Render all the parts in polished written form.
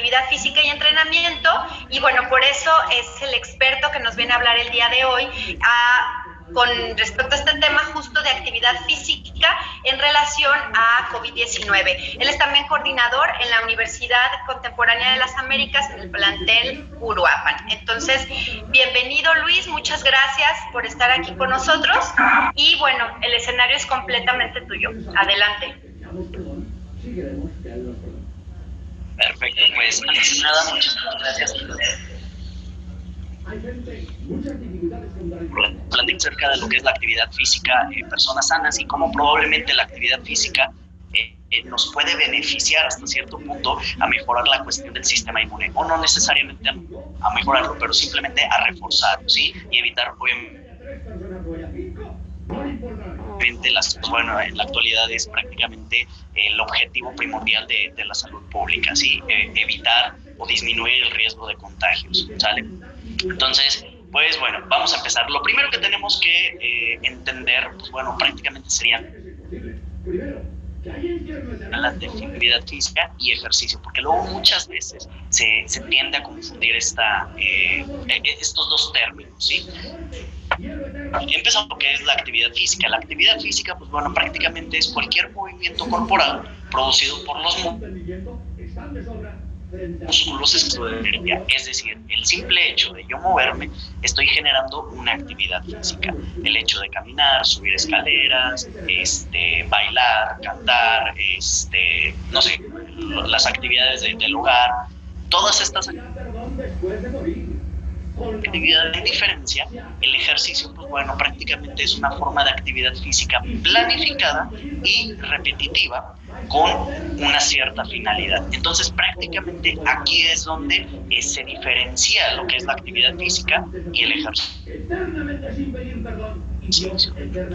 actividad física y entrenamiento, y bueno, por eso es el experto que nos viene a hablar el día de hoy con respecto a este tema justo de actividad física en relación a COVID-19. Él es también coordinador en la Universidad Contemporánea de las Américas, en el plantel Uruapan. Entonces, bienvenido Luis, muchas gracias por estar aquí con nosotros y bueno, el escenario es completamente tuyo. Adelante. Perfecto, pues antes de nada, muchas gracias por hablar acerca de lo que es la actividad física en personas sanas y cómo probablemente la actividad física nos puede beneficiar hasta cierto punto a mejorar la cuestión del sistema inmune, o no necesariamente a mejorarlo, pero simplemente a reforzarlo, ¿sí? Y evitar, obviamente, bueno, en la actualidad es prácticamente el objetivo primordial de la salud pública, ¿sí? Evitar o disminuir el riesgo de contagios, ¿sale? Entonces, pues bueno, vamos a empezar. Lo primero que tenemos que entender, pues bueno, prácticamente serían la actividad física y ejercicio, porque luego muchas veces se tiende a confundir estos dos términos, ¿sí? Empezando lo que es la actividad física. La actividad física, pues bueno, prácticamente es cualquier movimiento corporal producido por los músculos extraordinarios, es decir, el simple hecho de yo moverme, estoy generando una actividad física. El hecho de caminar, subir escaleras, bailar, cantar, no sé, las actividades del hogar, todas estas actividad de diferencia. El ejercicio, pues bueno, prácticamente es una forma de actividad física planificada y repetitiva con una cierta finalidad. Entonces, prácticamente aquí es donde se diferencia lo que es la actividad física y el ejercicio.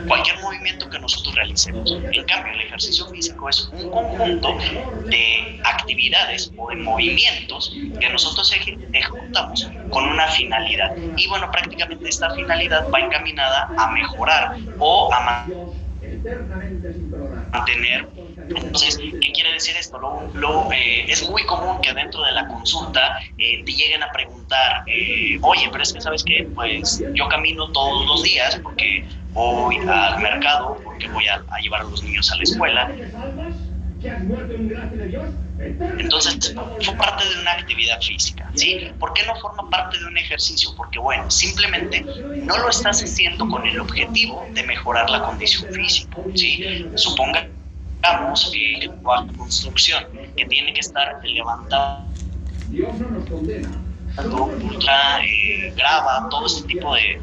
Cualquier movimiento que nosotros realicemos. En cambio, el ejercicio físico es un conjunto de actividades o de movimientos que nosotros ejecutamos con una finalidad. Y bueno, prácticamente esta finalidad va encaminada a mejorar o a mantener. Entonces, ¿qué quiere decir esto? Es muy común que dentro de la consulta te lleguen a preguntar, oye, pero es que ¿sabes qué? Pues yo camino todos los días porque voy al mercado, porque voy a llevar a los niños a la escuela. Entonces, fue parte de una actividad física, ¿sí? ¿Por qué no forma parte de un ejercicio? Porque, bueno, simplemente no lo estás haciendo con el objetivo de mejorar la condición física, ¿sí? Supongamos que la construcción que tiene que estar levantada, grava, todo este tipo de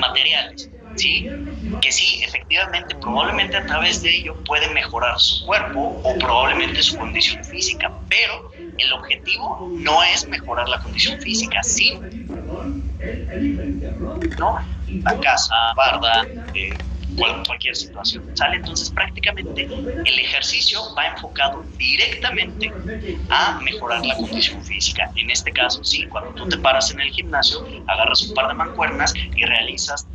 materiales, ¿sí? Que sí, efectivamente, probablemente a través de ello puede mejorar su cuerpo o probablemente su condición física, pero el objetivo no es mejorar la condición física, sí, ¿no? La casa, barda, cualquier situación, ¿sale? Entonces prácticamente el ejercicio va enfocado directamente a mejorar la condición física. En este caso, sí, cuando tú te paras en el gimnasio, agarras un par de mancuernas y realizas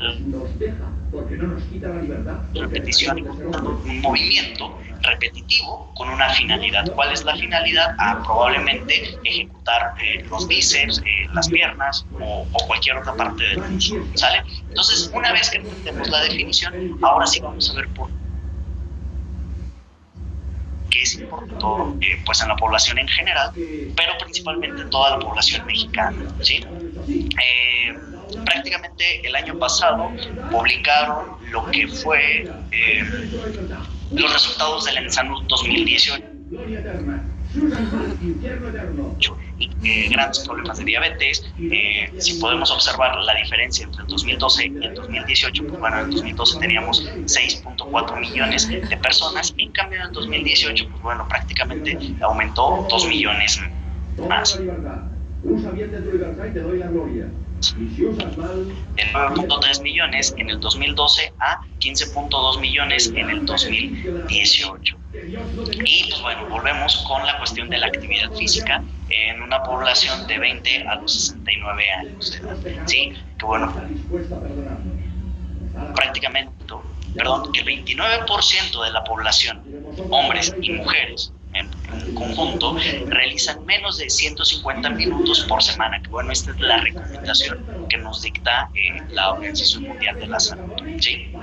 repetición, un movimiento repetitivo con una finalidad. ¿Cuál es la finalidad? Probablemente ejecutar los bíceps, las piernas o cualquier otra parte del músculo, ¿sale? Entonces, una vez que tenemos la definición, ahora sí vamos a ver por qué es importante, pues en la población en general, pero principalmente en toda la población mexicana, ¿sí? Prácticamente el año pasado publicaron lo que fue los resultados del ENSANUD 2018 y grandes problemas de diabetes. Si podemos observar la diferencia entre el 2012 y el 2018, pues bueno, en el 2012 teníamos 6.4 millones de personas, y en cambio en el 2018, pues bueno, prácticamente aumentó 2 millones más. De 9.3 millones en el 2012 a 15.2 millones en el 2018. Y pues bueno, volvemos con la cuestión de la actividad física en una población de 20 a los 69 años de edad, ¿sí? Que bueno, prácticamente, que el 29% de la población, hombres y mujeres, en conjunto realizan menos de 150 minutos por semana, que bueno, esta es la recomendación que nos dicta la Organización Mundial de la Salud, ¿sí?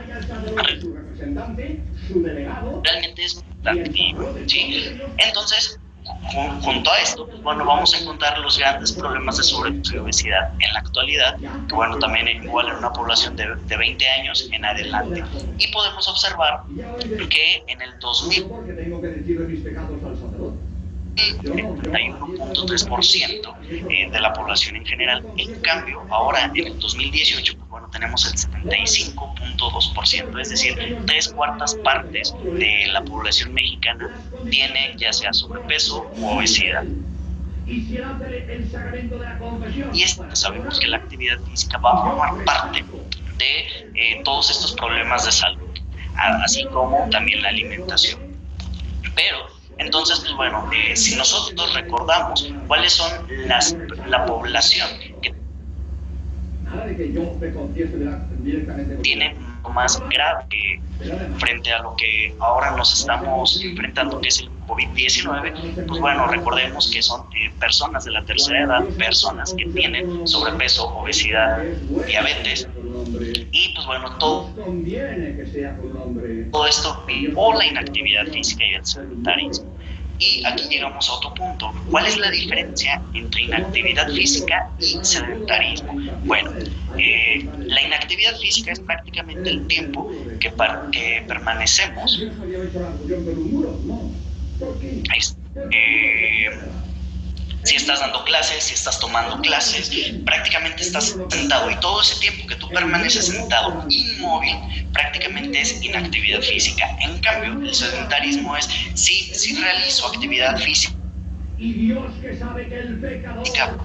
Realmente es activo, ¿sí? Entonces, junto a esto, pues bueno, vamos a encontrar los grandes problemas de sobrepeso y obesidad en la actualidad, que bueno, también igual en una población de 20 años en adelante. Y podemos observar que en el 71.3% de la población en general. En cambio, ahora en el 2018, pues bueno, tenemos el 75.2%, es decir, 3/4 partes de la población mexicana tiene ya sea sobrepeso u obesidad. Y sabemos que la actividad física va a formar parte de todos estos problemas de salud, así como también la alimentación. Pero entonces, pues bueno, si nosotros recordamos cuáles son la población que tiene más grave frente a lo que ahora nos estamos enfrentando, que es el COVID-19, pues bueno, recordemos que son personas de la tercera edad, personas que tienen sobrepeso, obesidad, diabetes, y pues bueno, todo esto o la inactividad física y el sedentarismo. Y aquí llegamos a otro punto. ¿Cuál es la diferencia entre inactividad física y sedentarismo? Bueno, la inactividad física es prácticamente el tiempo que permanecemos si estás dando clases, si estás tomando clases, prácticamente estás sentado, y todo ese tiempo que tú permaneces sentado, inmóvil, prácticamente es inactividad física. En cambio, el sedentarismo es si realizo actividad física,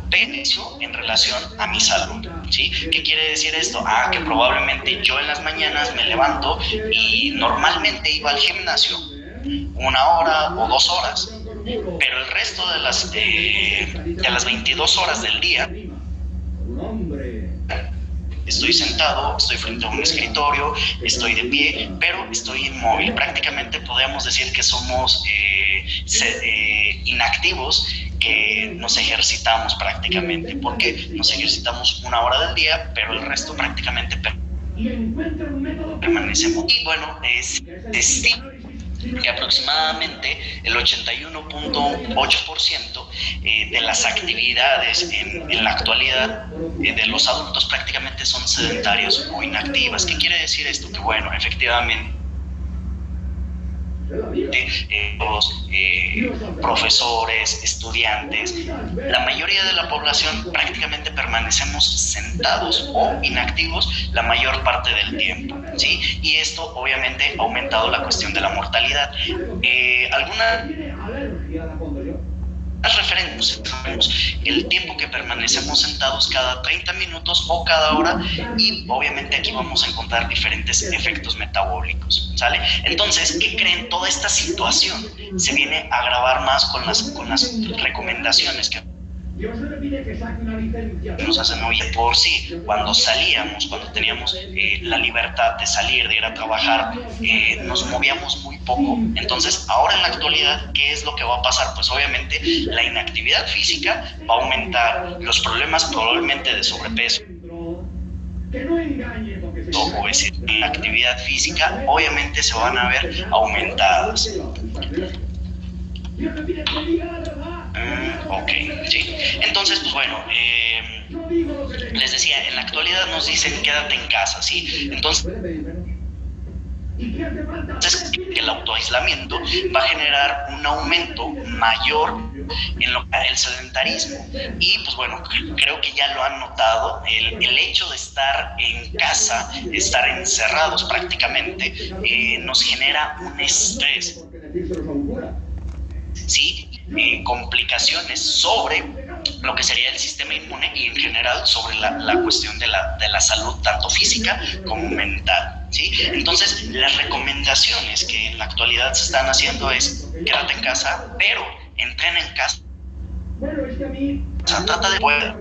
beneficio en relación a mi salud, ¿sí? ¿Qué quiere decir esto? Que probablemente yo en las mañanas me levanto y normalmente iba al gimnasio 1 hora o 2 horas, pero el resto de las 22 horas del día estoy sentado, estoy frente a un escritorio, estoy de pie, pero estoy inmóvil. Prácticamente podríamos decir que somos inactivos, que nos ejercitamos prácticamente, porque nos ejercitamos 1 hora del día, pero el resto prácticamente permanecemos. Y bueno, que aproximadamente el 81.8% de las actividades en la actualidad de los adultos prácticamente son sedentarias o inactivas. ¿Qué quiere decir esto? Que bueno, efectivamente los profesores, estudiantes, la mayoría de la población prácticamente permanecemos sentados o inactivos la mayor parte del tiempo, ¿sí? Y esto obviamente ha aumentado la cuestión de la mortalidad. Algunas referentes, el tiempo que permanecemos sentados cada 30 minutos o cada hora, y obviamente aquí vamos a encontrar diferentes efectos metabólicos, ¿sale? Entonces, ¿qué creen? Toda esta situación se viene a agravar más con las recomendaciones que nos hacen hoy. Por sí, cuando teníamos la libertad de salir, de ir a trabajar, nos movíamos muy poco. Entonces, ahora en la actualidad, ¿qué es lo que va a pasar? Pues obviamente la inactividad física va a aumentar, los problemas probablemente de sobrepeso o obesidad, la actividad física obviamente se van a ver aumentadas. Ok, sí. Entonces, pues bueno, les decía, en la actualidad nos dicen quédate en casa, ¿sí? Entonces, el autoaislamiento va a generar un aumento mayor en el sedentarismo. Y pues bueno, creo que ya lo han notado, el hecho de estar en casa, de estar encerrados prácticamente, nos genera un estrés, ¿sí? Complicaciones sobre lo que sería el sistema inmune y en general sobre la cuestión de la salud tanto física como mental, ¿sí? Entonces, las recomendaciones que en la actualidad se están haciendo es quédate en casa, pero entrena en casa. O sea, trata de poder,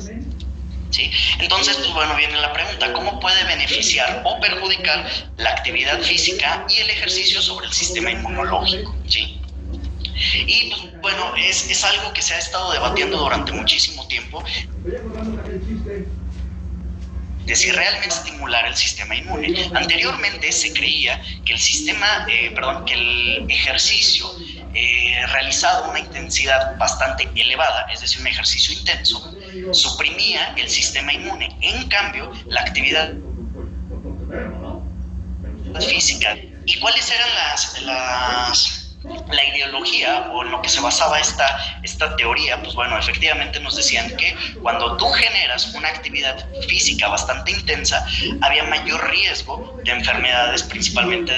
¿sí? Entonces, pues bueno, viene la pregunta, ¿cómo puede beneficiar o perjudicar la actividad física y el ejercicio sobre el sistema inmunológico? ¿Sí? Y pues bueno, es algo que se ha estado debatiendo durante muchísimo tiempo, de si realmente estimular el sistema inmune. Anteriormente se creía que que el ejercicio realizado a una intensidad bastante elevada, es decir, un ejercicio intenso, suprimía el sistema inmune. En cambio, la actividad física. ¿Y cuáles eran la ideología o en lo que se basaba esta teoría? Pues bueno, efectivamente nos decían que cuando tú generas una actividad física bastante intensa, había mayor riesgo de enfermedades, principalmente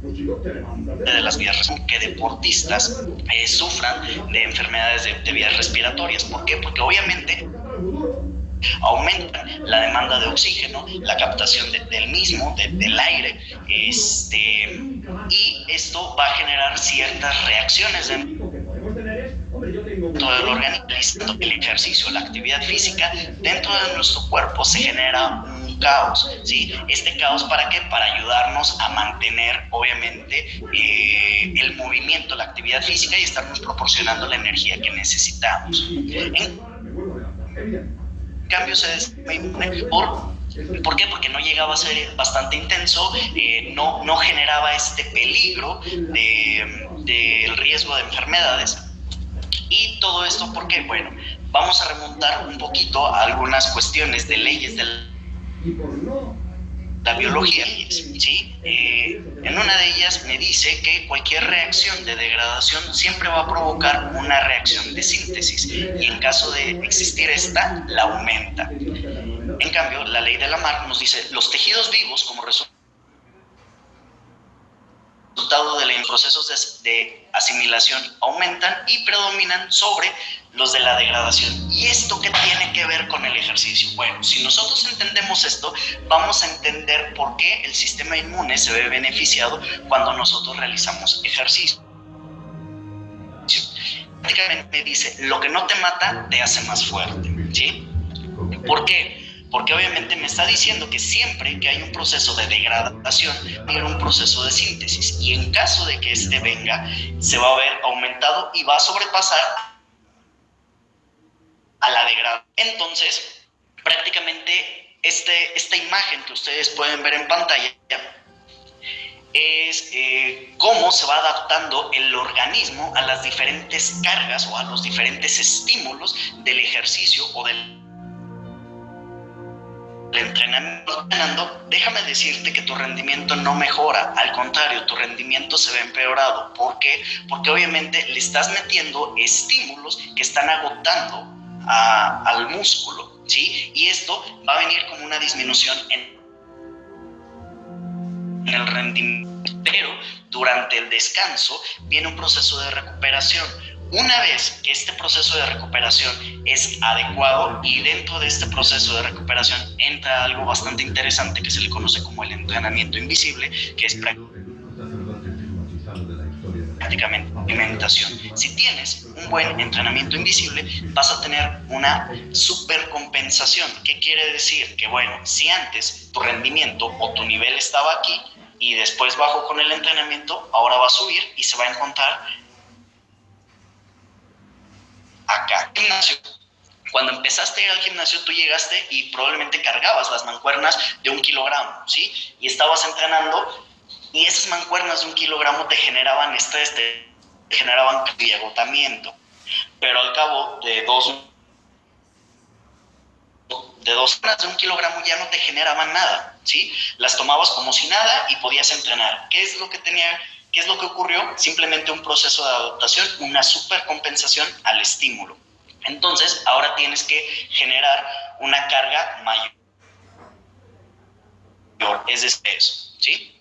de las vías respiratorias, que deportistas sufran de enfermedades de vías respiratorias. ¿Por qué? Porque obviamente aumenta la demanda de oxígeno, la captación del mismo, del aire, y esto va a generar ciertas reacciones dentro del organismo. El ejercicio, la actividad física dentro de nuestro cuerpo se genera un caos, ¿sí? Este caos, ¿para qué? Para ayudarnos a mantener, obviamente, el movimiento, la actividad física, y estarnos proporcionando la energía que necesitamos. Cambio se desinmune. ¿Por qué? Porque no llegaba a ser bastante intenso, no generaba este peligro del riesgo de enfermedades. Y todo esto, ¿por qué? Bueno, vamos a remontar un poquito a algunas cuestiones de leyes de la biología, ¿sí? En una de ellas me dice que cualquier reacción de degradación siempre va a provocar una reacción de síntesis, y en caso de existir esta, la aumenta. En cambio, la ley de Lamarck nos dice: los tejidos vivos, como resultado de los procesos de asimilación, aumentan y predominan sobre los de la degradación. ¿Y esto qué tiene que ver con el ejercicio? Bueno, si nosotros entendemos esto, vamos a entender por qué el sistema inmune se ve beneficiado cuando nosotros realizamos ejercicio. Prácticamente dice: lo que no te mata te hace más fuerte, ¿sí? ¿Por qué? Porque obviamente me está diciendo que siempre que hay un proceso de degradación, va a haber un proceso de síntesis, y en caso de que este venga, se va a ver aumentado y va a sobrepasar a la degradación. Entonces, prácticamente esta imagen que ustedes pueden ver en pantalla es cómo se va adaptando el organismo a las diferentes cargas o a los diferentes estímulos del ejercicio o del entrenamiento. Déjame decirte que tu rendimiento no mejora, al contrario, tu rendimiento se ve empeorado. ¿Por qué? Porque obviamente le estás metiendo estímulos que están agotando al músculo, ¿sí? Y esto va a venir como una disminución en el rendimiento. Pero durante el descanso viene un proceso de recuperación. Una vez que este proceso de recuperación es adecuado, y dentro de este proceso de recuperación entra algo bastante interesante que se le conoce como el entrenamiento invisible, que es prácticamente alimentación. Si tienes un buen entrenamiento invisible, vas a tener una supercompensación. ¿Qué quiere decir? Que bueno, si antes tu rendimiento o tu nivel estaba aquí y después bajó con el entrenamiento, ahora va a subir y se va a encontrar acá. Gimnasio. Cuando empezaste a ir al gimnasio, tú llegaste y probablemente cargabas las mancuernas de 1 kilogramo, ¿sí? Y estabas entrenando, y esas mancuernas de 1 kilogramo te generaban estrés, te generaban agotamiento. Pero al cabo de dos semanas de 1 kilogramo ya no te generaban nada, ¿sí? Las tomabas como si nada y podías entrenar. ¿Qué es lo que ocurrió? Simplemente un proceso de adaptación, una supercompensación al estímulo. Entonces, ahora tienes que generar una carga mayor, es decir, eso, ¿sí?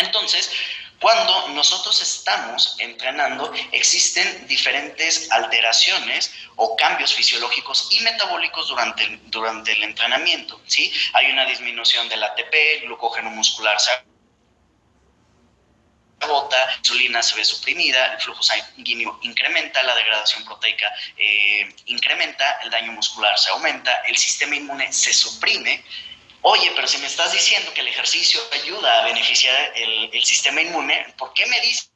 Entonces, cuando nosotros estamos entrenando, existen diferentes alteraciones o cambios fisiológicos y metabólicos durante el entrenamiento, ¿sí? Hay una disminución del ATP, el glucógeno muscular se agota, la insulina se ve suprimida, el flujo sanguíneo incrementa, la degradación proteica incrementa, el daño muscular se aumenta, el sistema inmune se suprime. Oye, pero si me estás diciendo que el ejercicio ayuda a beneficiar el sistema inmune, ¿por qué me dices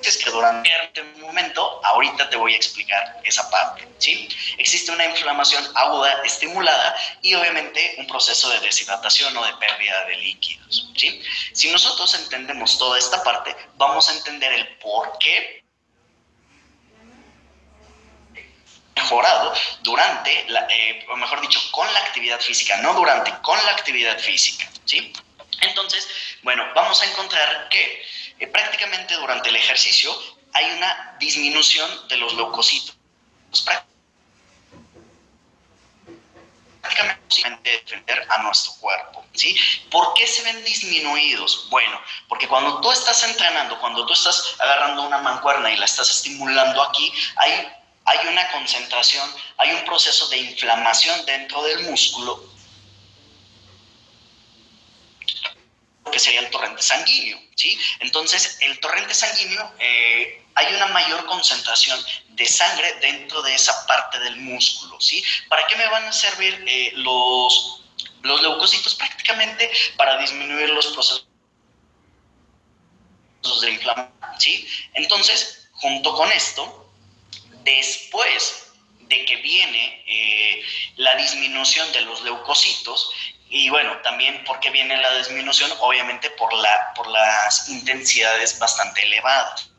es que durante un momento, ahorita te voy a explicar esa parte, ¿sí? Existe una inflamación aguda estimulada y obviamente un proceso de deshidratación o de pérdida de líquidos, ¿sí? Si nosotros entendemos toda esta parte, vamos a entender el por qué mejorado durante, o mejor dicho, con la actividad física, no durante, con la actividad física, ¿sí? Entonces, bueno, vamos a encontrar que prácticamente durante el ejercicio hay una disminución de los leucocitos. Prácticamente defender a nuestro cuerpo, ¿sí? ¿Por qué se ven disminuidos? Bueno, porque cuando tú estás entrenando, cuando tú estás agarrando una mancuerna y la estás estimulando aquí, hay una concentración, hay un proceso de inflamación dentro del músculo, que sería el torrente sanguíneo, ¿sí? Entonces, el torrente sanguíneo, hay una mayor concentración de sangre dentro de esa parte del músculo, ¿sí? ¿Para qué me van a servir los leucocitos? Prácticamente para disminuir los procesos de inflamación, ¿sí? Entonces, junto con esto, después de que viene la disminución de los leucocitos, y bueno, también porque viene la disminución, obviamente por las intensidades bastante elevadas,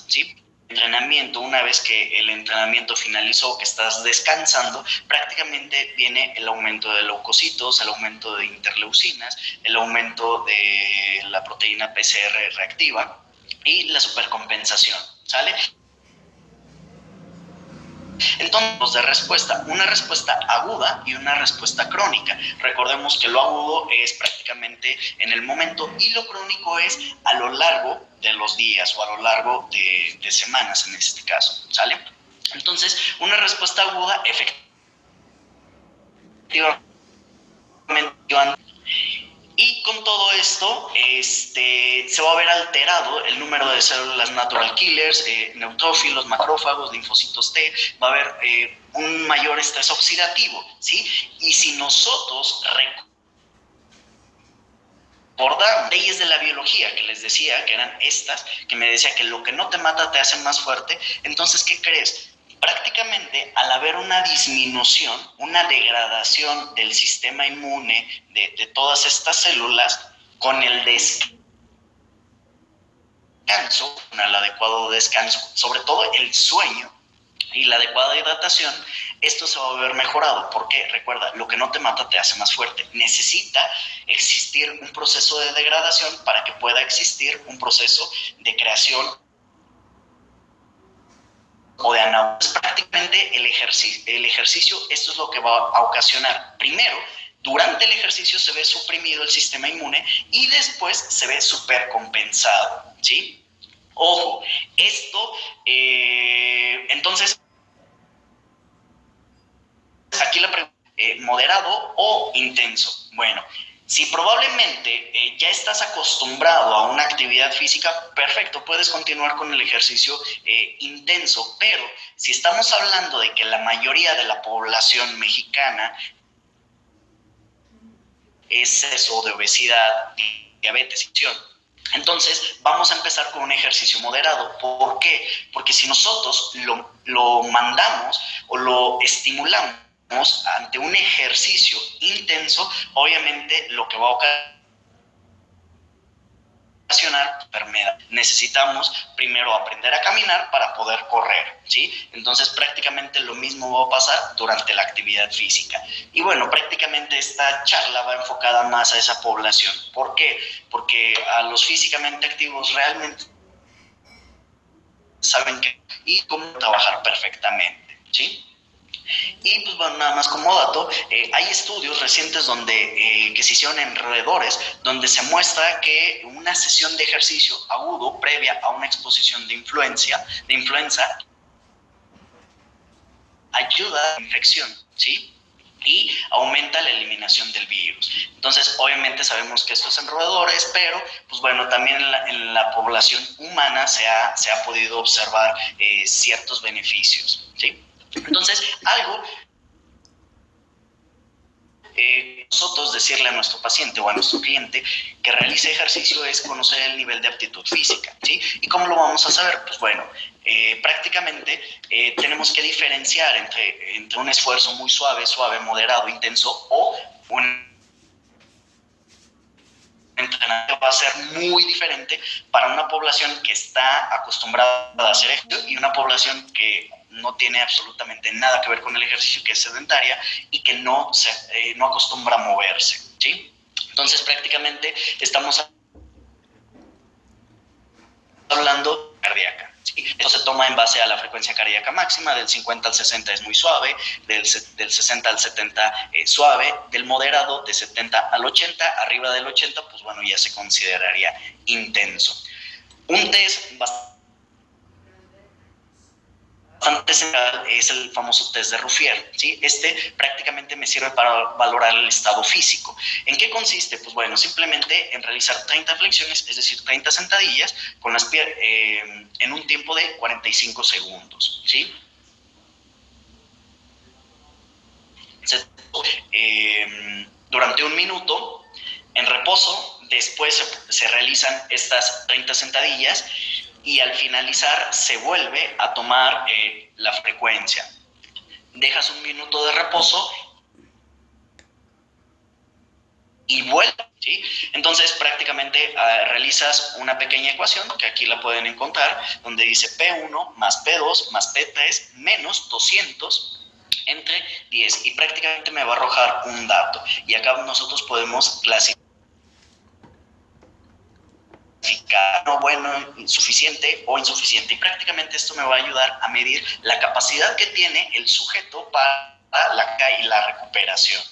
¿sí? Entrenamiento, una vez que el entrenamiento finalizó, que estás descansando, prácticamente viene el aumento de leucocitos, el aumento de interleucinas, el aumento de la proteína PCR reactiva y la supercompensación, ¿sale? Entonces, de respuesta, una respuesta aguda y una respuesta crónica. Recordemos que lo agudo es prácticamente en el momento y lo crónico es a lo largo de los días o a lo largo de semanas en este caso, ¿sale? Entonces, una respuesta aguda efectivamente. Y con todo esto, se va a ver alterado el número de células natural killers, neutrófilos, macrófagos, linfocitos T, va a haber un mayor estrés oxidativo, ¿sí? Y si nosotros recordamos leyes de la biología que les decía, que eran estas, que me decía que lo que no te mata te hace más fuerte, entonces, ¿qué crees? Prácticamente al haber una disminución, una degradación del sistema inmune de todas estas células, con el descanso, el adecuado descanso, sobre todo el sueño y la adecuada hidratación, esto se va a ver mejorado, porque recuerda, lo que no te mata te hace más fuerte. Necesita existir un proceso de degradación para que pueda existir un proceso de creación o de anabolismo. Prácticamente el ejercicio, esto es lo que va a ocasionar. Primero, durante el ejercicio se ve suprimido el sistema inmune y después se ve supercompensado, ¿sí? Ojo, esto, entonces, aquí la pregunta, ¿moderado o intenso? Bueno, si probablemente ya estás acostumbrado a una actividad física, perfecto, puedes continuar con el ejercicio intenso, pero si estamos hablando de que la mayoría de la población mexicana es exceso de obesidad, diabetes, entonces vamos a empezar con un ejercicio moderado. ¿Por qué? Porque si nosotros lo mandamos o lo estimulamos ante un ejercicio intenso, obviamente lo que va a ocasionar enfermedad. Necesitamos primero aprender a caminar para poder correr, ¿sí? Entonces prácticamente lo mismo va a pasar durante la actividad física. Y bueno, prácticamente esta charla va enfocada más a esa población. ¿Por qué? Porque a los físicamente activos realmente saben qué y cómo trabajar perfectamente, ¿sí? Y pues bueno, nada más como dato, hay estudios recientes que se hicieron en roedores, donde se muestra que una sesión de ejercicio agudo previa a una exposición de influenza ayuda a la infección, ¿sí? Y aumenta la eliminación del virus. Entonces, obviamente sabemos que esto es en roedores, pero pues bueno, también en la población humana se ha podido observar ciertos beneficios, ¿sí? Entonces, algo nosotros decirle a nuestro paciente o a nuestro cliente que realice ejercicio es conocer el nivel de aptitud física, ¿sí? ¿Y cómo lo vamos a saber? Pues bueno, prácticamente tenemos que diferenciar entre un esfuerzo muy suave, moderado, intenso, o un entrenamiento va a ser muy diferente para una población que está acostumbrada a hacer ejercicio y una población que no tiene absolutamente nada que ver con el ejercicio, que es sedentaria y que no acostumbra a moverse, ¿sí? Entonces prácticamente estamos hablando de cardíaca, ¿sí? Esto se toma en base a la frecuencia cardíaca máxima, del 50 al 60 es muy suave, del 60 al 70 es suave, del moderado de 70 al 80, arriba del 80, pues bueno, ya se consideraría intenso. Un test bastante central es el famoso test de Ruffier, ¿sí? Este prácticamente me sirve para valorar el estado físico. ¿En qué consiste? Pues bueno, simplemente en realizar 30 flexiones, es decir, 30 sentadillas con las en un tiempo de 45 segundos, ¿sí? Durante un minuto en reposo, después se realizan estas 30 sentadillas y al finalizar se vuelve a tomar la frecuencia. Dejas un minuto de reposo y vuelve, ¿sí? Entonces prácticamente realizas una pequeña ecuación, que aquí la pueden encontrar, donde dice P1 más P2 más P3 menos 200 entre 10, y prácticamente me va a arrojar un dato, y acá nosotros podemos clasificar no bueno, suficiente o insuficiente, y prácticamente esto me va a ayudar a medir la capacidad que tiene el sujeto para la recuperación.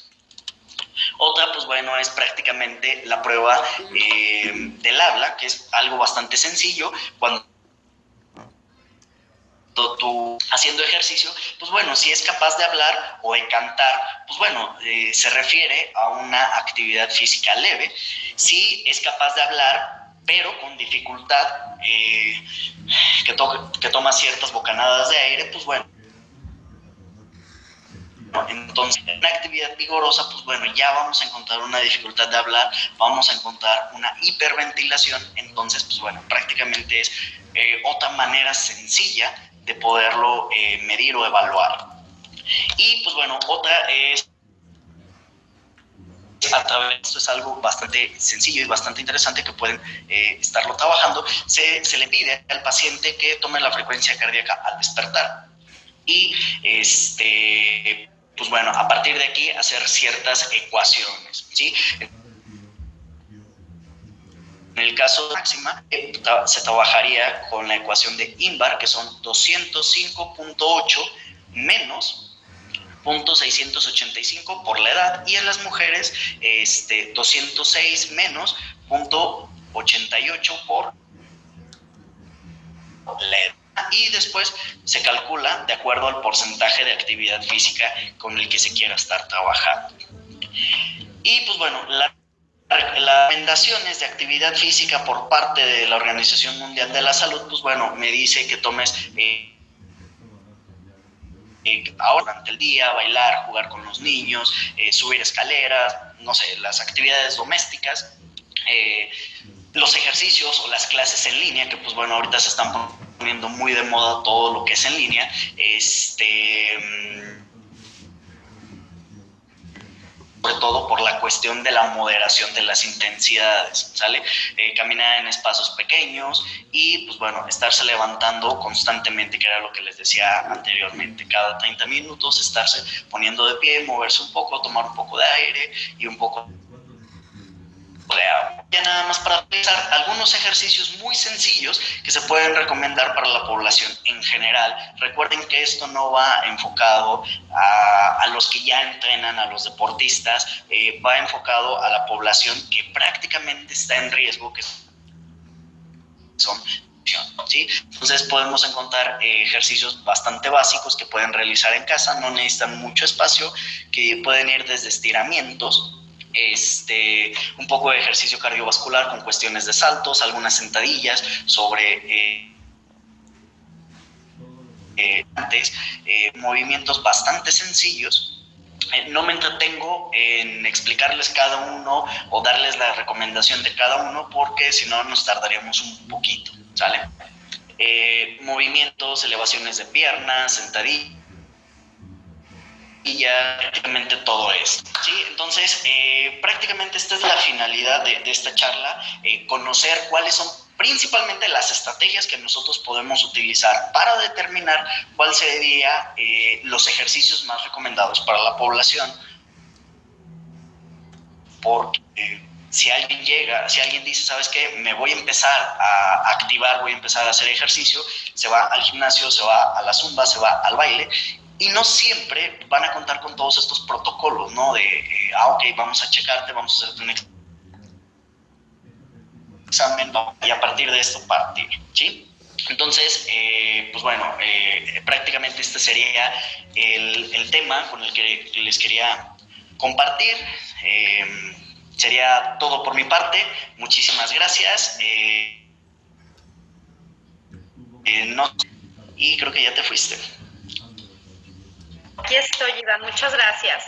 Otra, pues bueno, es prácticamente la prueba del habla, que es algo bastante sencillo. Cuando tú haciendo ejercicio, pues bueno, si es capaz de hablar o de cantar, pues bueno, se refiere a una actividad física leve. Si es capaz de hablar, pero con dificultad, que toma ciertas bocanadas de aire, pues bueno, entonces en una actividad vigorosa, pues bueno, ya vamos a encontrar una dificultad de hablar, vamos a encontrar una hiperventilación. Entonces, pues bueno, prácticamente es otra manera sencilla de poderlo medir o evaluar. Y pues bueno, otra es esto es algo bastante sencillo y bastante interesante que pueden estarlo trabajando. Se le pide al paciente que tome la frecuencia cardíaca al despertar y pues bueno, a partir de aquí hacer ciertas ecuaciones, ¿sí? En el caso de máxima, se trabajaría con la ecuación de Inbar, que son 205.8 menos 0.685 por la edad, y en las mujeres 206 menos 0.88 por la edad. Y después se calcula de acuerdo al porcentaje de actividad física con el que se quiera estar trabajando. Y pues bueno, las recomendaciones de actividad física por parte de la Organización Mundial de la Salud, pues bueno, me dice que tomes ahora durante el día, bailar, jugar con los niños, subir escaleras, no sé, las actividades domésticas, los ejercicios o las clases en línea, que pues bueno, ahorita se están poniendo muy de moda todo lo que es en línea, sobre todo por la cuestión de la moderación de las intensidades, ¿sale? Caminar en espacios pequeños y, pues bueno, estarse levantando constantemente, que era lo que les decía anteriormente, cada 30 minutos estarse poniendo de pie, moverse un poco, tomar un poco de aire y un poco de agua. Ya nada más para realizar algunos ejercicios muy sencillos que se pueden recomendar para la población en general. Recuerden que esto no va enfocado a los que ya entrenan, a los deportistas, va enfocado a la población que prácticamente está en riesgo, que son, ¿sí? Entonces podemos encontrar ejercicios bastante básicos que pueden realizar en casa, no necesitan mucho espacio, que pueden ir desde estiramientos, un poco de ejercicio cardiovascular con cuestiones de saltos, algunas sentadillas sobre movimientos bastante sencillos no me entretengo en explicarles cada uno o darles la recomendación de cada uno, porque si no nos tardaríamos un poquito, ¿sale? Movimientos, elevaciones de piernas, sentadillas, prácticamente todo esto, ¿sí? Entonces, prácticamente esta es la finalidad de esta charla, conocer cuáles son principalmente las estrategias que nosotros podemos utilizar para determinar cuál sería los ejercicios más recomendados para la población. Porque si alguien dice, ¿sabes qué? Me voy a empezar a activar, voy a empezar a hacer ejercicio, se va al gimnasio, se va a la zumba, se va al baile, y no siempre van a contar con todos estos protocolos, ¿no? Ok, vamos a checarte, vamos a hacerte un examen, y a partir de esto partir, ¿sí? Entonces, pues bueno, prácticamente este sería el tema con el que les quería compartir. Sería todo por mi parte. Muchísimas gracias. Y creo que ya te fuiste. Aquí estoy, Iván, muchas gracias.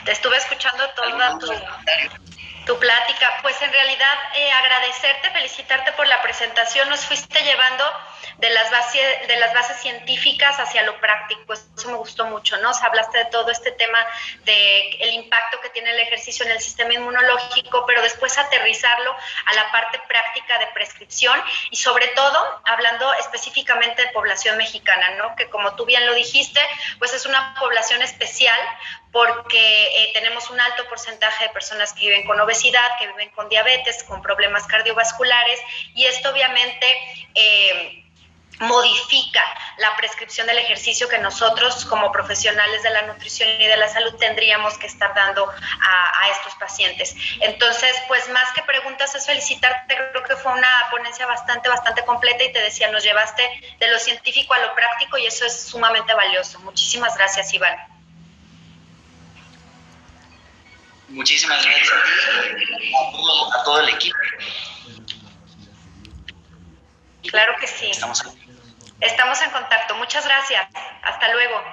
Te estuve escuchando toda tu plática. Pues en realidad agradecerte, felicitarte por la presentación. Nos fuiste llevando de las bases científicas hacia lo práctico. Eso me gustó mucho, ¿no? O sea, hablaste de todo este tema del impacto que tiene el ejercicio en el sistema inmunológico, pero después aterrizarlo a la parte práctica de prescripción y sobre todo hablando específicamente de población mexicana, ¿no? Que como tú bien lo dijiste, pues es una población especial porque tenemos un alto porcentaje de personas que viven con obesidad, que viven con diabetes, con problemas cardiovasculares, y esto obviamente modifica la prescripción del ejercicio que nosotros como profesionales de la nutrición y de la salud tendríamos que estar dando a estos pacientes. Entonces, pues más que preguntas es felicitarte. Creo que fue una ponencia bastante completa, y te decía, nos llevaste de lo científico a lo práctico, y eso es sumamente valioso. Muchísimas gracias, Iván. Muchísimas gracias a todo el equipo. Claro que sí. Estamos en contacto. Muchas gracias. Hasta luego.